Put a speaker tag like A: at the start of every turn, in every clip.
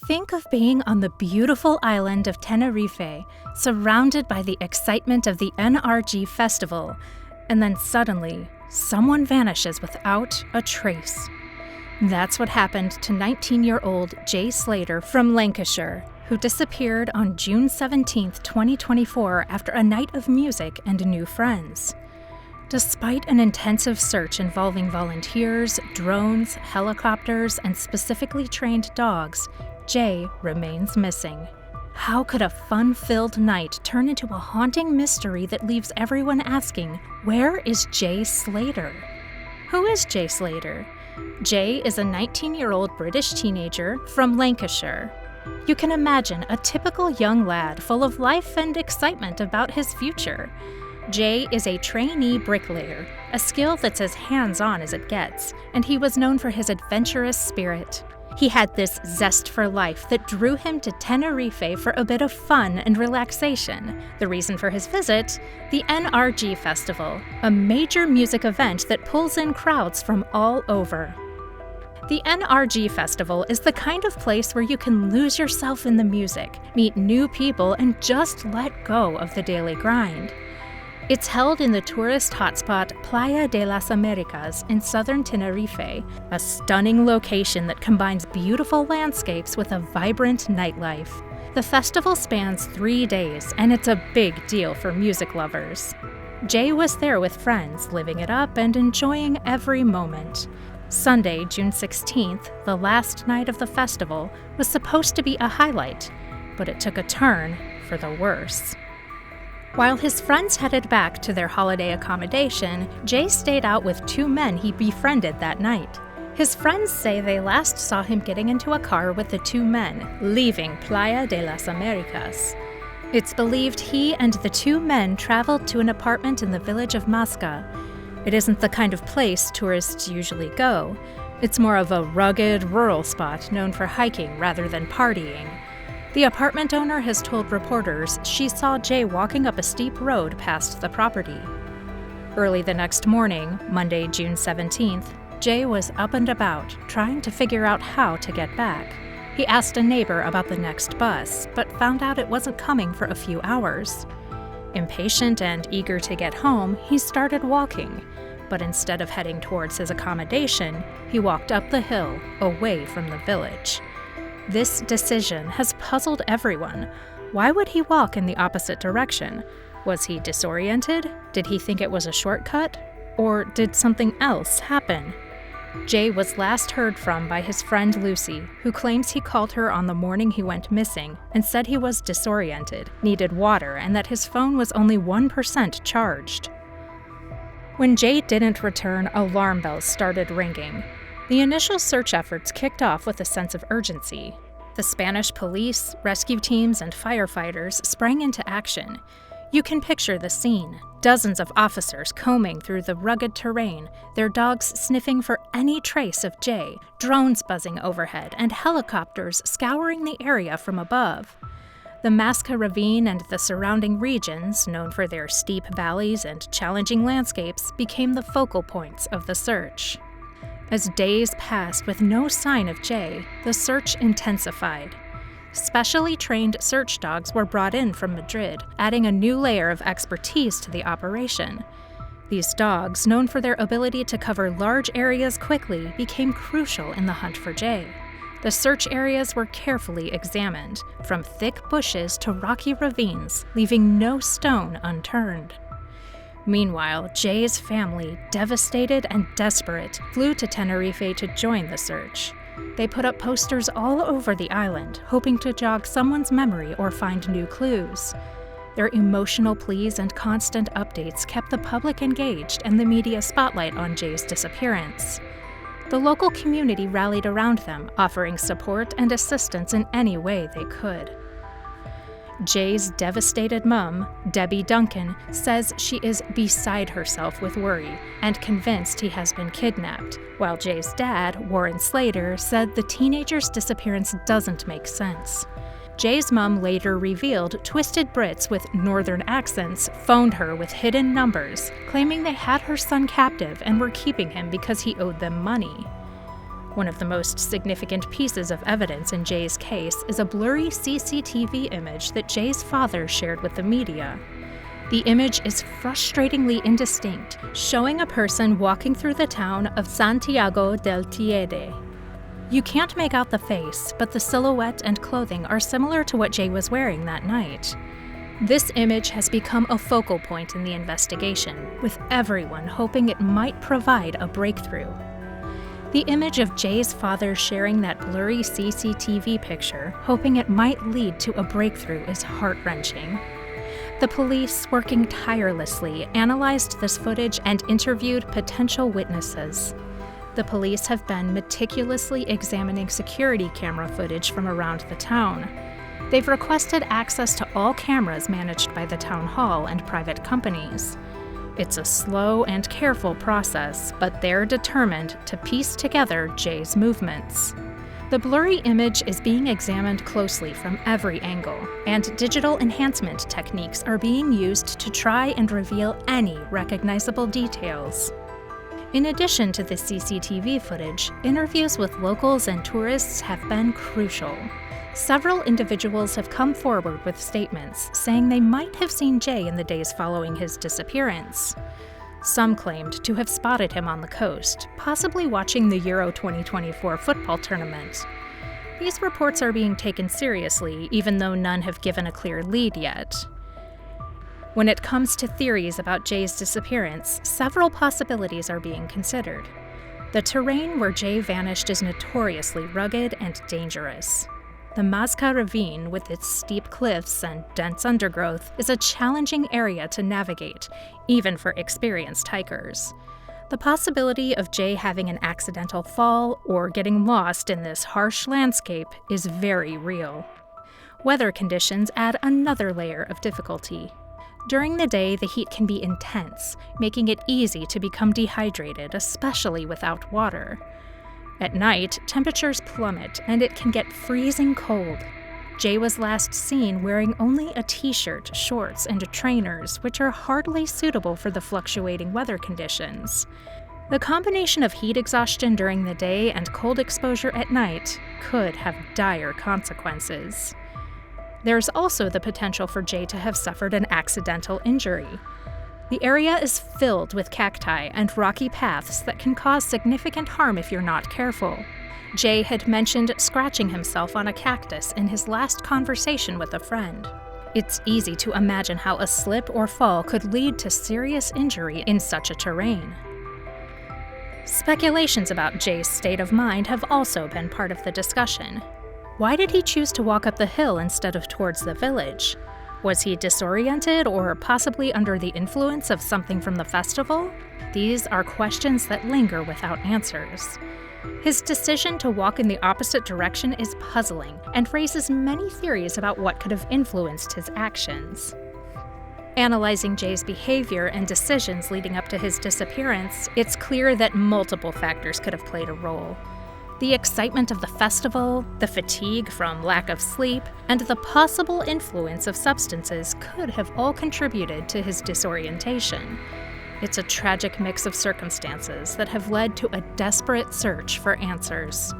A: Think of being on the beautiful island of Tenerife, surrounded by the excitement of the NRG festival, and then suddenly, someone vanishes without a trace. That's what happened to 19-year-old Jay Slater from Lancashire, who disappeared on June 17, 2024 after a night of music and new friends. Despite an intensive search involving volunteers, drones, helicopters, and specifically trained dogs, Jay remains missing. How could a fun-filled night turn into a haunting mystery that leaves everyone asking, where is Jay Slater? Who is Jay Slater? Jay is a 19-year-old British teenager from Lancashire. You can imagine a typical young lad full of life and excitement about his future. Jay is a trainee bricklayer, a skill that's as hands-on as it gets, and he was known for his adventurous spirit. He had this zest for life that drew him to Tenerife for a bit of fun and relaxation. The reason for his visit? The NRG Festival, a major music event that pulls in crowds from all over. The NRG Festival is the kind of place where you can lose yourself in the music, meet new people, and just let go of the daily grind. It's held in the tourist hotspot Playa de las Americas in southern Tenerife, a stunning location that combines beautiful landscapes with a vibrant nightlife. The festival spans 3 days, and it's a big deal for music lovers. Jay was there with friends, living it up and enjoying every moment. Sunday, June 16th, the last night of the festival, was supposed to be a highlight, but it took a turn for the worse. While his friends headed back to their holiday accommodation, Jay stayed out with 2 men he befriended that night. His friends say they last saw him getting into a car with the 2 men, leaving Playa de las Americas. It's believed he and the 2 men traveled to an apartment in the village of Masca. It isn't the kind of place tourists usually go. It's more of a rugged, rural spot known for hiking rather than partying. The apartment owner has told reporters she saw Jay walking up a steep road past the property. Early the next morning, Monday, June 17th, Jay was up and about, trying to figure out how to get back. He asked a neighbor about the next bus, but found out it wasn't coming for a few hours. Impatient and eager to get home, he started walking, but instead of heading towards his accommodation, he walked up the hill, away from the village. This decision has puzzled everyone. Why would he walk in the opposite direction? Was he disoriented? Did he think it was a shortcut? Or did something else happen? Jay was last heard from by his friend Lucy, who claims he called her on the morning he went missing and said he was disoriented, needed water, and that his phone was only 1% charged. When Jay didn't return, alarm bells started ringing. The initial search efforts kicked off with a sense of urgency. The Spanish police, rescue teams, and firefighters sprang into action. You can picture the scene. Dozens of officers combing through the rugged terrain, their dogs sniffing for any trace of Jay, drones buzzing overhead, and helicopters scouring the area from above. The Masca Ravine and the surrounding regions, known for their steep valleys and challenging landscapes, became the focal points of the search. As days passed with no sign of Jay, the search intensified. Specially trained search dogs were brought in from Madrid, adding a new layer of expertise to the operation. These dogs, known for their ability to cover large areas quickly, became crucial in the hunt for Jay. The search areas were carefully examined, from thick bushes to rocky ravines, leaving no stone unturned. Meanwhile, Jay's family, devastated and desperate, flew to Tenerife to join the search. They put up posters all over the island, hoping to jog someone's memory or find new clues. Their emotional pleas and constant updates kept the public engaged and the media spotlight on Jay's disappearance. The local community rallied around them, offering support and assistance in any way they could. Jay's devastated mom, Debbie Duncan, says she is beside herself with worry and convinced he has been kidnapped, while Jay's dad, Warren Slater, said the teenager's disappearance doesn't make sense. Jay's mom later revealed twisted Brits with northern accents phoned her with hidden numbers, claiming they had her son captive and were keeping him because he owed them money. One of the most significant pieces of evidence in Jay's case is a blurry CCTV image that Jay's father shared with the media. The image is frustratingly indistinct, showing a person walking through the town of Santiago del Teide. You can't make out the face, but the silhouette and clothing are similar to what Jay was wearing that night. This image has become a focal point in the investigation, with everyone hoping it might provide a breakthrough. The image of Jay's father sharing that blurry CCTV picture, hoping it might lead to a breakthrough, is heart-wrenching. The police, working tirelessly, analyzed this footage and interviewed potential witnesses. The police have been meticulously examining security camera footage from around the town. They've requested access to all cameras managed by the town hall and private companies. It's a slow and careful process, but they're determined to piece together Jay's movements. The blurry image is being examined closely from every angle, and digital enhancement techniques are being used to try and reveal any recognizable details. In addition to the CCTV footage, interviews with locals and tourists have been crucial. Several individuals have come forward with statements saying they might have seen Jay in the days following his disappearance. Some claimed to have spotted him on the coast, possibly watching the Euro 2024 football tournament. These reports are being taken seriously, even though none have given a clear lead yet. When it comes to theories about Jay's disappearance, several possibilities are being considered. The terrain where Jay vanished is notoriously rugged and dangerous. The Mazca Ravine, with its steep cliffs and dense undergrowth, is a challenging area to navigate, even for experienced hikers. The possibility of Jay having an accidental fall or getting lost in this harsh landscape is very real. Weather conditions add another layer of difficulty. During the day, the heat can be intense, making it easy to become dehydrated, especially without water. At night, temperatures plummet and it can get freezing cold. Jay was last seen wearing only a t-shirt, shorts, and trainers, which are hardly suitable for the fluctuating weather conditions. The combination of heat exhaustion during the day and cold exposure at night could have dire consequences. There's also the potential for Jay to have suffered an accidental injury. The area is filled with cacti and rocky paths that can cause significant harm if you're not careful. Jay had mentioned scratching himself on a cactus in his last conversation with a friend. It's easy to imagine how a slip or fall could lead to serious injury in such a terrain. Speculations about Jay's state of mind have also been part of the discussion. Why did he choose to walk up the hill instead of towards the village? Was he disoriented or possibly under the influence of something from the festival? These are questions that linger without answers. His decision to walk in the opposite direction is puzzling and raises many theories about what could have influenced his actions. Analyzing Jay's behavior and decisions leading up to his disappearance, it's clear that multiple factors could have played a role. The excitement of the festival, the fatigue from lack of sleep, and the possible influence of substances could have all contributed to his disorientation. It's a tragic mix of circumstances that have led to a desperate search for answers.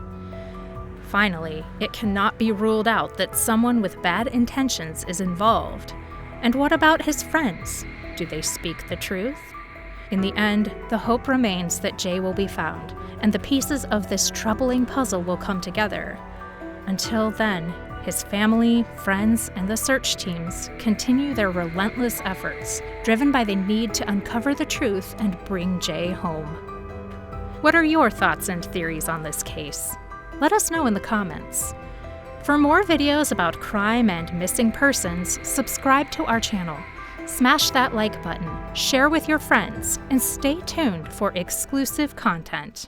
A: Finally, it cannot be ruled out that someone with bad intentions is involved. And what about his friends? Do they speak the truth? In the end, the hope remains that Jay will be found, and the pieces of this troubling puzzle will come together. Until then, his family, friends, and the search teams continue their relentless efforts, driven by the need to uncover the truth and bring Jay home. What are your thoughts and theories on this case? Let us know in the comments. For more videos about crime and missing persons, subscribe to our channel. Smash that like button, share with your friends, and stay tuned for exclusive content.